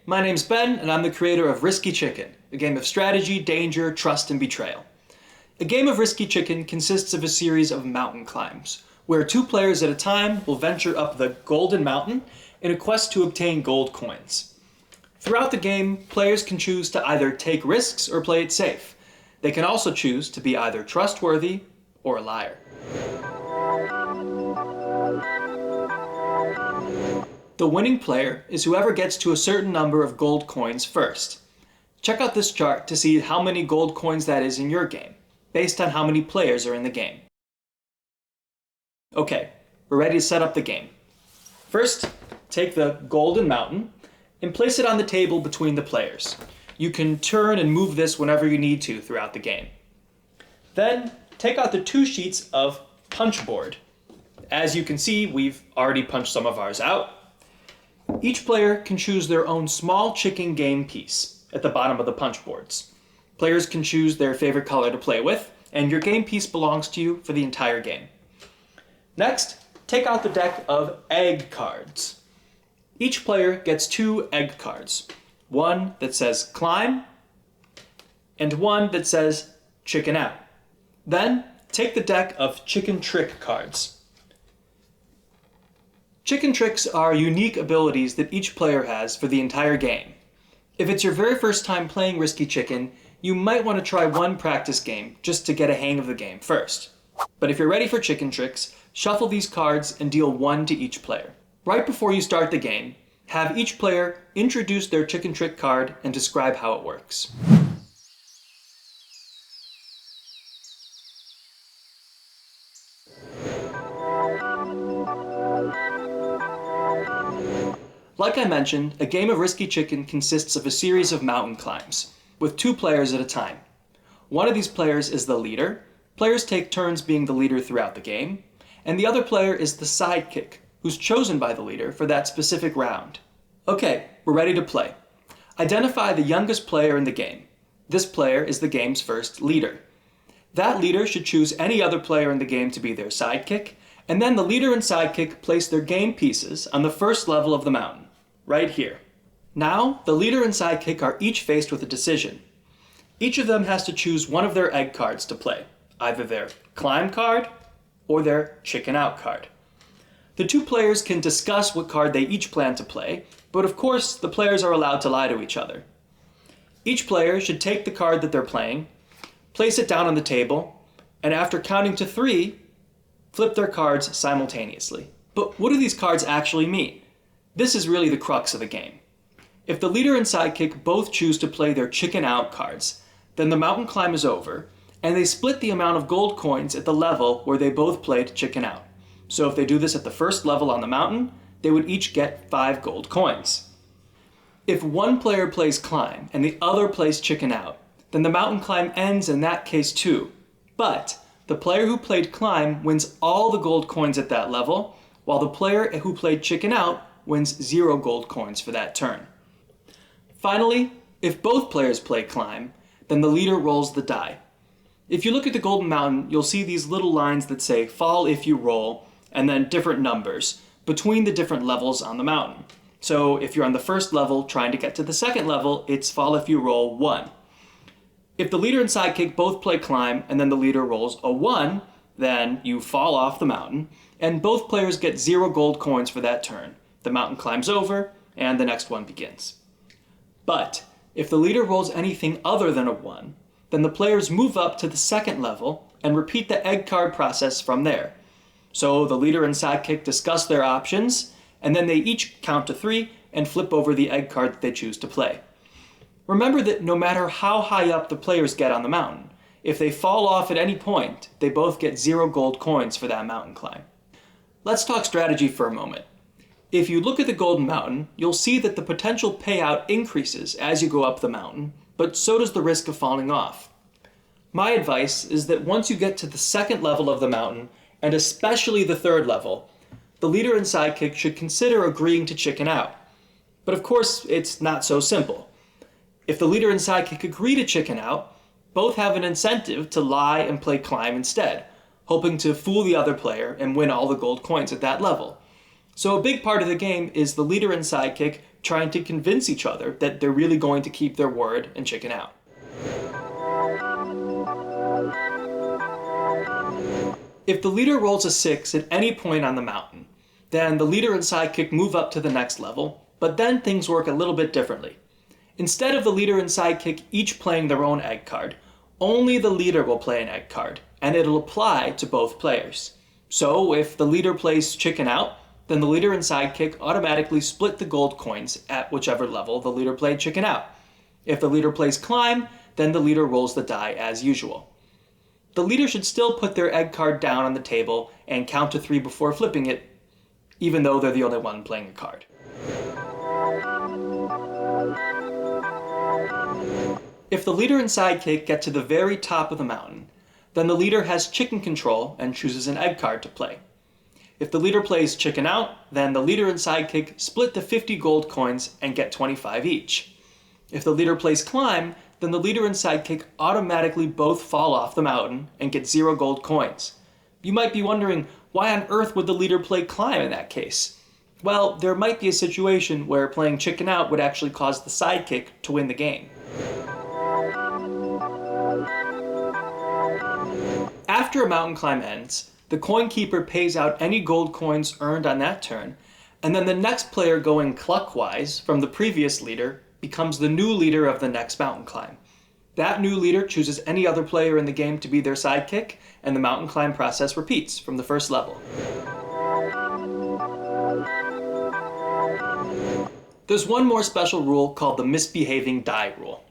my name's Ben, and I'm the creator of Risky Chicken, a game of strategy, danger, trust, and betrayal. A game of Risky Chicken consists of a series of mountain climbs, where 2 players at a time will venture up the Golden Mountain in a quest to obtain gold coins. Throughout the game, players can choose to either take risks or play it safe. They can also choose to be either trustworthy or a liar. The winning player is whoever gets to a certain number of gold coins first. Check out this chart to see how many gold coins that is in your game, based on how many players are in the game. Okay, we're ready to set up the game. First, take the Golden Mountain and place it on the table between the players. You can turn and move this whenever you need to throughout the game. Then, take out the 2 sheets of punch board. As you can see, we've already punched some of ours out. Each player can choose their own small chicken game piece at the bottom of the punch boards. Players can choose their favorite color to play with, and your game piece belongs to you for the entire game. Next, take out the deck of egg cards. Each player gets 2 egg cards, one that says climb, and one that says chicken out. Then, take the deck of chicken trick cards. Chicken tricks are unique abilities that each player has for the entire game. If it's your very first time playing Risky Chicken, you might want to try one practice game just to get a hang of the game first. But if you're ready for chicken tricks, shuffle these cards and deal 1 to each player. Right before you start the game, have each player introduce their chicken trick card and describe how it works. Like I mentioned, a game of Risky Chicken consists of a series of mountain climbs, with 2 players at a time. One of these players is the leader. Players take turns being the leader throughout the game, and the other player is the sidekick, who's chosen by the leader for that specific round. Okay, we're ready to play. Identify the youngest player in the game. This player is the game's first leader. That leader should choose any other player in the game to be their sidekick, and then the leader and sidekick place their game pieces on the first level of the mountain, right here. Now, the leader and sidekick are each faced with a decision. Each of them has to choose one of their egg cards to play, either their climb card or their chicken out card. The 2 players can discuss what card they each plan to play, but of course, the players are allowed to lie to each other. Each player should take the card that they're playing, place it down on the table, and after counting to 3, flip their cards simultaneously. But what do these cards actually mean? This is really the crux of the game. If the leader and sidekick both choose to play their chicken out cards, then the mountain climb is over, and they split the amount of gold coins at the level where they both played chicken out. So if they do this at the first level on the mountain, they would each get 5 gold coins. If one player plays climb and the other plays chicken out, then the mountain climb ends in that case too. But the player who played climb wins all the gold coins at that level, while the player who played chicken out wins 0 gold coins for that turn. Finally, if both players play climb, then the leader rolls the die. If you look at the Golden Mountain, you'll see these little lines that say fall if you roll, and then different numbers between the different levels on the mountain. So if you're on the first level trying to get to the second level, it's fall if you roll 1. If the leader and sidekick both play climb and then the leader rolls a 1, then you fall off the mountain, and both players get 0 gold coins for that turn. The mountain climbs over, and the next one begins. But if the leader rolls anything other than a 1, then the players move up to the second level and repeat the egg card process from there. So the leader and sidekick discuss their options, and then they each count to 3 and flip over the egg card that they choose to play. Remember that no matter how high up the players get on the mountain, if they fall off at any point, they both get 0 gold coins for that mountain climb. Let's talk strategy for a moment. If you look at the Golden Mountain, you'll see that the potential payout increases as you go up the mountain, but so does the risk of falling off. My advice is that once you get to the second level of the mountain, and especially the third level, the leader and sidekick should consider agreeing to chicken out. But of course, it's not so simple. If the leader and sidekick agree to chicken out, both have an incentive to lie and play climb instead, hoping to fool the other player and win all the gold coins at that level. So a big part of the game is the leader and sidekick trying to convince each other that they're really going to keep their word and chicken out. If the leader rolls a 6 at any point on the mountain, then the leader and sidekick move up to the next level, but then things work a little bit differently. Instead of the leader and sidekick each playing their own egg card, only the leader will play an egg card, and it'll apply to both players. So if the leader plays chicken out, then the leader and sidekick automatically split the gold coins at whichever level the leader played chicken out. If the leader plays climb, then the leader rolls the die as usual. The leader should still put their egg card down on the table and count to 3 before flipping it, even though they're the only one playing a card. If the leader and sidekick get to the very top of the mountain, then the leader has chicken control and chooses an egg card to play. If the leader plays chicken out, then the leader and sidekick split the 50 gold coins and get 25 each. If the leader plays climb, then the leader and sidekick automatically both fall off the mountain and get 0 gold coins. You might be wondering, why on earth would the leader play climb in that case? Well, there might be a situation where playing chicken out would actually cause the sidekick to win the game. After a mountain climb ends, the coin keeper pays out any gold coins earned on that turn, and then the next player going clockwise from the previous leader becomes the new leader of the next mountain climb. That new leader chooses any other player in the game to be their sidekick, and the mountain climb process repeats from the first level. There's one more special rule called the Misbehaving Die Rule.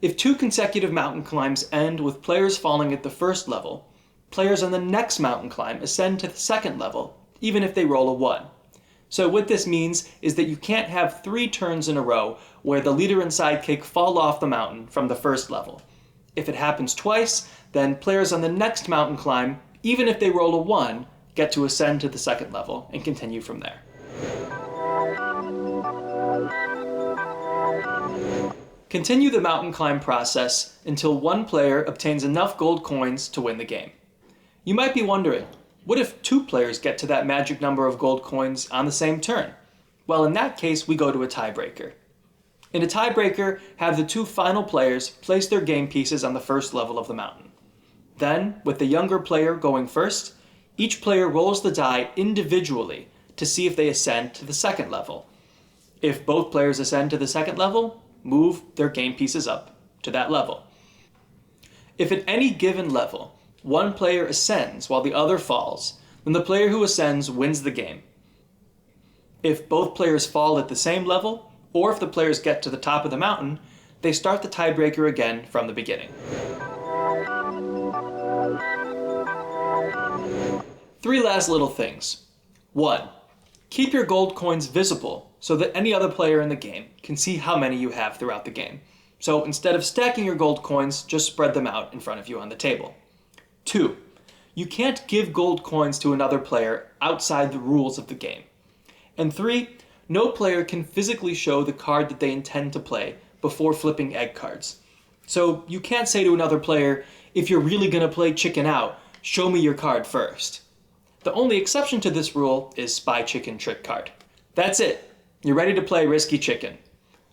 If 2 consecutive mountain climbs end with players falling at the first level, players on the next mountain climb ascend to the second level, even if they roll a 1. So what this means is that you can't have 3 turns in a row where the leader and sidekick fall off the mountain from the first level. If it happens twice, then players on the next mountain climb, even if they roll a 1, get to ascend to the second level and continue from there. Continue the mountain climb process until one player obtains enough gold coins to win the game. You might be wondering, what if 2 players get to that magic number of gold coins on the same turn? Well, in that case, we go to a tiebreaker. In a tiebreaker, have the 2 final players place their game pieces on the first level of the mountain. Then, with the younger player going first, each player rolls the die individually to see if they ascend to the second level. If both players ascend to the second level, move their game pieces up to that level. If at any given level, one player ascends while the other falls, then the player who ascends wins the game. If both players fall at the same level, or if the players get to the top of the mountain, they start the tiebreaker again from the beginning. 3 last little things. 1. Keep your gold coins visible so that any other player in the game can see how many you have throughout the game. So instead of stacking your gold coins, just spread them out in front of you on the table. 2. You can't give gold coins to another player outside the rules of the game. And 3. No player can physically show the card that they intend to play before flipping egg cards. So you can't say to another player, if you're really going to play chicken out, show me your card first. The only exception to this rule is Spy Chicken Trick Card. That's it. You're ready to play Risky Chicken.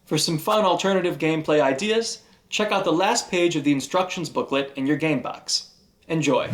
For some fun alternative gameplay ideas, check out the last page of the instructions booklet in your game box. Enjoy.